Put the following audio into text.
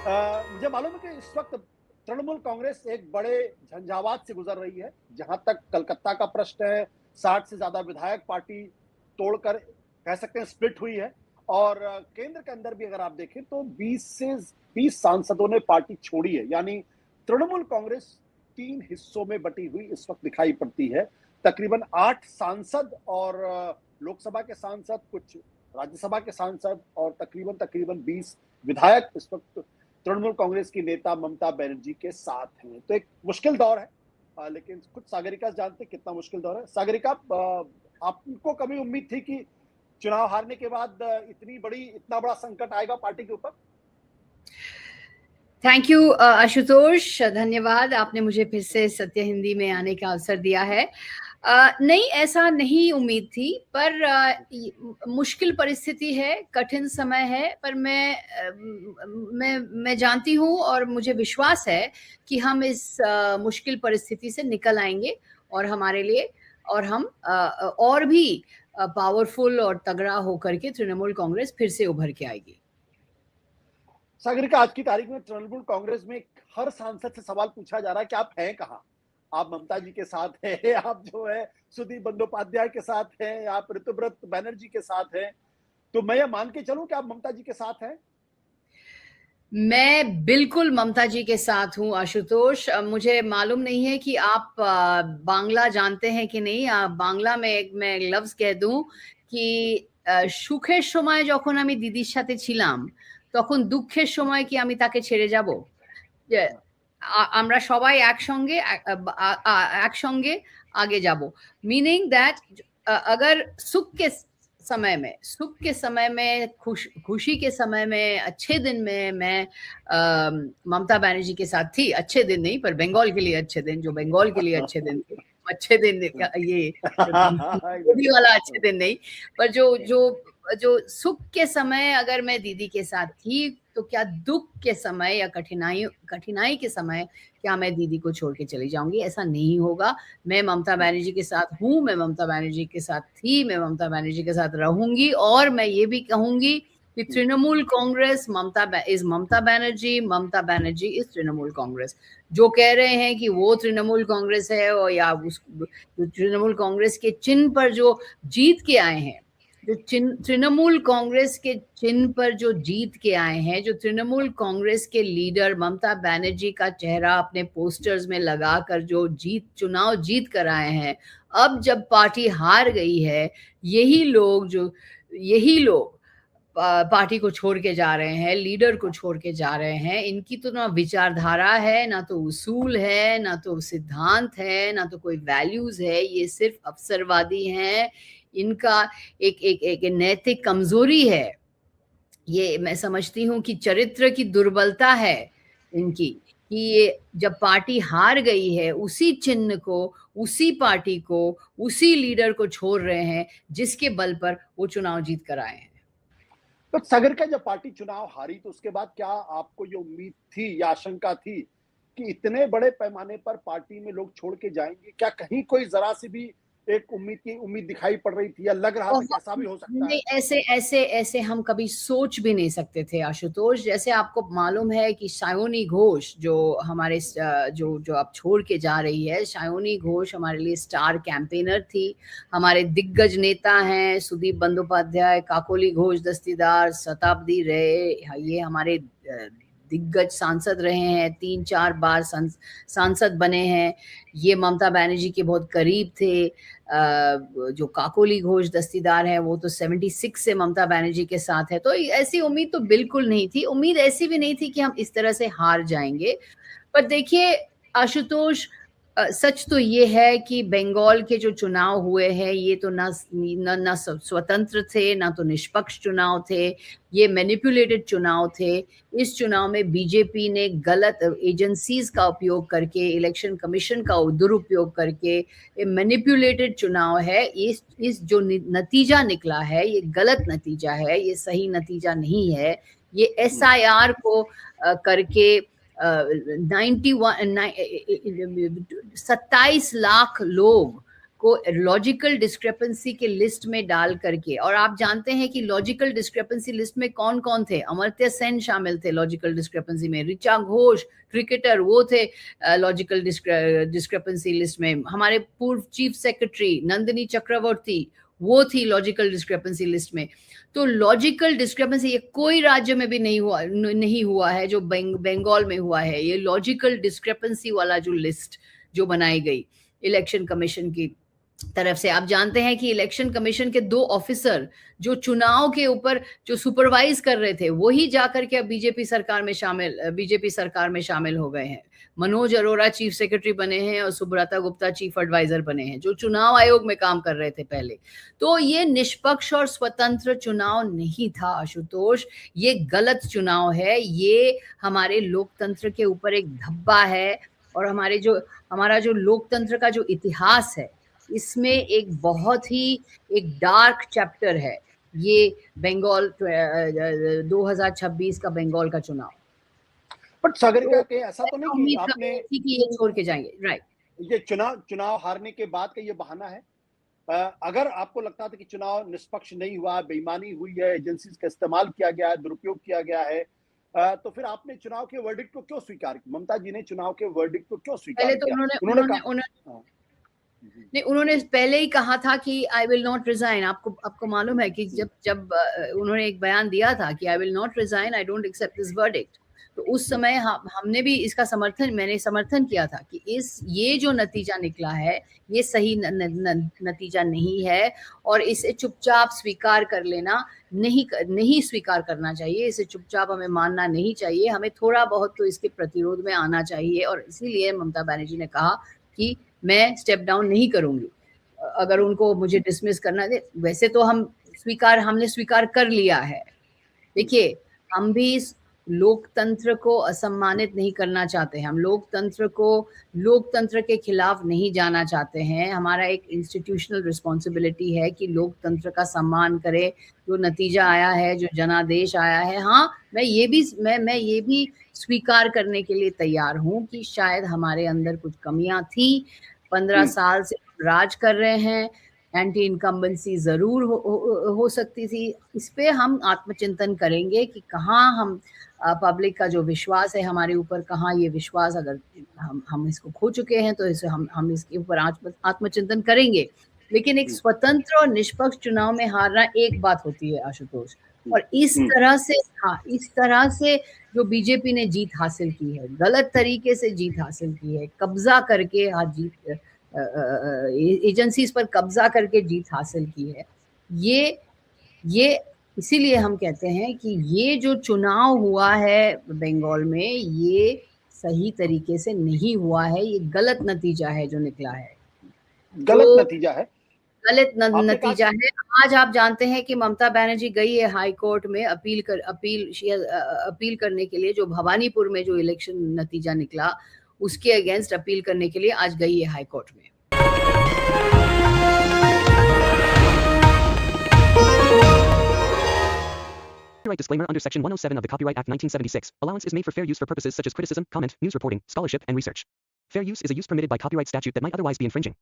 मुझे मालूम है कि इस वक्त तृणमूल कांग्रेस एक बड़े झंझावात से गुजर रही है। जहां तक कलकत्ता का प्रश्न है, 60 से ज्यादा विधायक पार्टी तोड़कर कह सकते हैं स्प्लिट हुई है। और केंद्र के अंदर भी अगर आप देखें तो 20 से 20 सांसदों ने पार्टी छोड़ी है। यानी तृणमूल कांग्रेस 3 हिस्सों में बटी हुई इस वक्त दिखाई पड़ती है। तकरीबन 8 सांसद और लोकसभा के सांसद, कुछ राज्यसभा के सांसद और तकरीबन तकरीबन 20 विधायक इस वक्त तृणमूल कांग्रेस की नेता ममता बनर्जी के साथ हैं। तो एक मुश्किल दौर है। लेकिन कुछ सागरिका जानते कितना मुश्किल दौर है। सागरिका, आपको कभी उम्मीद थी कि चुनाव हारने के बाद इतना बड़ा संकट आएगा पार्टी के ऊपर? थैंक यू आशुतोष, धन्यवाद, आपने मुझे फिर से सत्य हिंदी में आने का अवसर दिया है। नहीं, ऐसा नहीं उम्मीद थी, पर मुश्किल परिस्थिति है, कठिन समय है, पर मैं जानती हूँ और मुझे विश्वास है कि हम इस मुश्किल परिस्थिति से निकल आएंगे और हमारे लिए और हम और भी पावरफुल और तगड़ा होकर के तृणमूल कांग्रेस फिर से उभर के आएगी। सागरिका, आज की तारीख में तृणमूल कांग्रेस में हर सांसद से सवाल पूछा जा रहा है कि आप हैं कहाँ? आप ममता जी के साथ हैं, आप जो है सुदीप बंदोपाध्याय के साथ हैं, आप ऋतुव्रत बनर्जी के साथ हैं। तो मैं ये मान के चलूं कि आप ममता जी के साथ हैं? मैं बिल्कुल ममता जी के साथ हूँ आशुतोष। मुझे मालूम नहीं है कि आप बांग्ला जानते हैं कि नहीं। बांग्ला में मैं लफ्ज कह दूं कि সুখের সময় যখন আমি দিদির সাথে ছিলাম তখন দুঃখের সময় কি আমি তাকে ছেড়ে যাব? আমরা সবাই একসঙ্গে आगे जाबो, मीनिंग दैट अगर सुख के समय में खुशी के समय में अच्छे दिन में मैं ममता बनर्जी के साथ थी। अच्छे दिन नहीं, पर बंगाल के लिए अच्छे दिन, जो बंगाल के लिए अच्छे दिन थे, अच्छे दिन ये मोदी वाला अच्छे दिन नहीं, पर जो सुख के समय अगर मैं दीदी के साथ थी तो क्या दुख के समय या कठिनाई के समय क्या मैं दीदी को छोड़ के चली जाऊंगी? ऐसा नहीं होगा। मैं ममता बनर्जी के साथ हूँ, मैं ममता बनर्जी के साथ थी, मैं ममता बनर्जी के साथ रहूंगी। और मैं ये भी कहूंगी कि तृणमूल कांग्रेस ममता बनर्जी, ममता बनर्जी इज तृणमूल कांग्रेस। जो कह रहे हैं कि वो तृणमूल कांग्रेस है और या तृणमूल कांग्रेस के चिन्ह पर जो जीत के आए हैं, जो तृणमूल कांग्रेस के चिन्ह पर जो जीत के आए हैं, जो तृणमूल कांग्रेस के लीडर ममता बनर्जी का चेहरा अपने पोस्टर्स में लगाकर जो चुनाव जीत कर आए हैं, अब जब पार्टी हार गई है, यही लोग पार्टी को छोड़ के जा रहे हैं, लीडर को छोड़ के जा रहे हैं। इनकी तो ना विचारधारा है, ना तो उसूल है, ना तो सिद्धांत है, ना तो कोई वैल्यूज है। ये सिर्फ अवसरवादी हैं। इनका एक नैतिक कमजोरी है। ये मैं समझती हूँ कि चरित्र की दुर्बलता है इनकी, कि ये जब पार्टी हार गई है, उसी चिन्ह को, उसी पार्टी को, उसी लीडर को छोड़ रहे हैं जिसके बल पर वो चुनाव जीत कर आए हैं। तो सागरिका, जब पार्टी चुनाव हारी तो उसके बाद क्या आपको ये उम्मीद थी या आशंका थी कि इतने बड़े पैमाने पर पार्टी में लोग छोड़ के जाएंगे? क्या कहीं कोई जरा सी भी एक उम्मीद दिखाई पड़ रही थी या लग रहा था कि ऐसा भी हो सकता है? नहीं, ऐसे हम कभी सोच भी नहीं सकते थे आशुतोष। जैसे आपको मालूम है कि सायोनी घोष जो हमारे जो अब छोड़ के जा रही है, सायोनी घोष हमारे लिए स्टार कैंपेनर थी। हमारे दिग्गज नेता हैं सुदीप बंदोपाध्याय, काकोली घोष दस्तीदार, शताब्दी रे, ये हमारे दिग्गज सांसद रहे हैं, 3-4 बार सांसद बने हैं। ये ममता बनर्जी के बहुत करीब थे। जो काकोली घोष दस्तीदार है वो तो 76 से ममता बनर्जी के साथ है। तो ऐसी उम्मीद तो बिल्कुल नहीं थी। उम्मीद ऐसी भी नहीं थी कि हम इस तरह से हार जाएंगे। पर देखिए आशुतोष, सच तो ये है कि बंगाल के जो चुनाव हुए हैं, ये तो ना स्वतंत्र थे, ना तो निष्पक्ष चुनाव थे। ये मैनिपुलेटेड चुनाव थे। इस चुनाव में बीजेपी ने गलत एजेंसीज का उपयोग करके, इलेक्शन कमीशन का दुरुपयोग करके, ये मैनिपुलेटेड चुनाव है। इस जो नतीजा निकला है, ये गलत नतीजा है, ये सही नतीजा नहीं है। ये SIR को करके 27 लाख लोग को लॉजिकल डिस्क्रिपेंसी के लिस्ट में डाल करके, और आप जानते हैं कि लॉजिकल डिस्क्रिपेंसी लिस्ट में कौन कौन थे, अमर्त्य सेन शामिल थे लॉजिकल डिस्क्रिपेंसी में, ऋचा घोष क्रिकेटर वो थे लॉजिकल डिस्क्रिपेंसी लिस्ट में, हमारे पूर्व चीफ सेक्रेटरी नंदिनी चक्रवर्ती वो थी लॉजिकल डिस्क्रिपेंसी लिस्ट में। तो लॉजिकल डिस्क्रिपेंसी ये कोई राज्य में भी नहीं हुआ है जो बंगाल में हुआ है। ये लॉजिकल डिस्क्रिपेंसी वाला जो लिस्ट जो बनाई गई इलेक्शन कमीशन की तरफ से, आप जानते हैं कि इलेक्शन कमीशन के 2 ऑफिसर जो चुनाव के ऊपर जो सुपरवाइज कर रहे थे वही जाकर के अब बीजेपी सरकार में शामिल हो गए हैं। मनोज अरोड़ा चीफ सेक्रेटरी बने हैं और सुब्रता गुप्ता चीफ एडवाइजर बने हैं, जो चुनाव आयोग में काम कर रहे थे पहले। तो ये निष्पक्ष और स्वतंत्र चुनाव नहीं था आशुतोष, ये गलत चुनाव है, ये हमारे लोकतंत्र के ऊपर एक धब्बा है, और हमारा जो लोकतंत्र का जो इतिहास है इसमें एक बहुत ही एक डार्क चैप्टर है ये बंगाल 2026 का बंगाल का चुनाव। बट सागरिका के ऐसा तो नहीं कि आपने कि ये छोड़ के जाएंगे, राइट? ये चुनाव हारने के बाद का ये बहाना है। अगर आपको लगता था कि चुनाव निष्पक्ष नहीं हुआ, बेईमानी हुई है, एजेंसीज का इस्तेमाल किया गया है, दुरुपयोग किया गया है, तो फिर आपने चुनाव के वर्डिक्ट को क्यों स्वीकार किया? ममता जी ने चुनाव के वर्डिक्ट को क्यों स्वीकार किया? उन्होंने पहले ही कहा था कि आई विल नॉट रिजाइन। आपको मालूम है कि जब उन्होंने एक बयान दिया था कि I will not resign, I don't accept this verdict, तो उस समय हमने भी इसका मैंने समर्थन किया था कि ये जो नतीजा निकला है ये सही नतीजा नहीं है, और इसे चुपचाप स्वीकार कर लेना नहीं स्वीकार करना चाहिए, इसे चुपचाप हमें मानना नहीं चाहिए, हमें थोड़ा बहुत तो इसके प्रतिरोध में आना चाहिए। और इसीलिए ममता बनर्जी ने कहा कि मैं स्टेप डाउन नहीं करूंगी अगर उनको मुझे डिसमिस करना दे। वैसे तो हमने स्वीकार कर लिया है। देखिए, हम भी लोकतंत्र को असम्मानित नहीं करना चाहते हैं, हम लोकतंत्र के खिलाफ नहीं जाना चाहते हैं। हमारा एक इंस्टीट्यूशनल रिस्पॉन्सिबिलिटी है कि लोकतंत्र का सम्मान करे, जो नतीजा आया है, जो जनादेश आया है। हाँ, मैं ये भी स्वीकार करने के लिए तैयार हूँ कि शायद हमारे अंदर कुछ कमियां थी। 15 साल से राज कर रहे हैं, एंटी इनकम्बेंसी जरूर हो सकती थी। इस पे हम आत्मचिंतन करेंगे कि कहाँ हम पब्लिक का जो विश्वास है हमारे ऊपर, कहाँ ये विश्वास अगर हम इसको खो चुके हैं तो इसे हम इसके ऊपर आत्मचिंतन करेंगे। लेकिन एक स्वतंत्र और निष्पक्ष चुनाव में हारना एक बात होती है आशुतोष, और इस तरह से जो बीजेपी ने जीत हासिल की है, गलत तरीके से जीत हासिल की है, कब्जा करके एजेंसीज पर कब्जा करके जीत हासिल की है, ये इसीलिए हम कहते हैं कि ये जो चुनाव हुआ है बंगाल में ये सही तरीके से नहीं हुआ है, ये गलत नतीजा है जो निकला है, गलत नतीजा है। आज आप जानते हैं कि ममता बनर्जी गई है हाई कोर्ट में अपील करने के लिए, जो भवानीपुर में जो इलेक्शन नतीजा निकला उसके अगेंस्ट अपील करने के लिए आज गई है हाई कोर्ट में। Copyright disclaimer under Section 107 of the Copyright Act 1976. Allowance is made for fair use for purposes such as criticism, comment, news reporting, scholarship, and research. Fair use is a use permitted by copyright statute that might otherwise be infringing.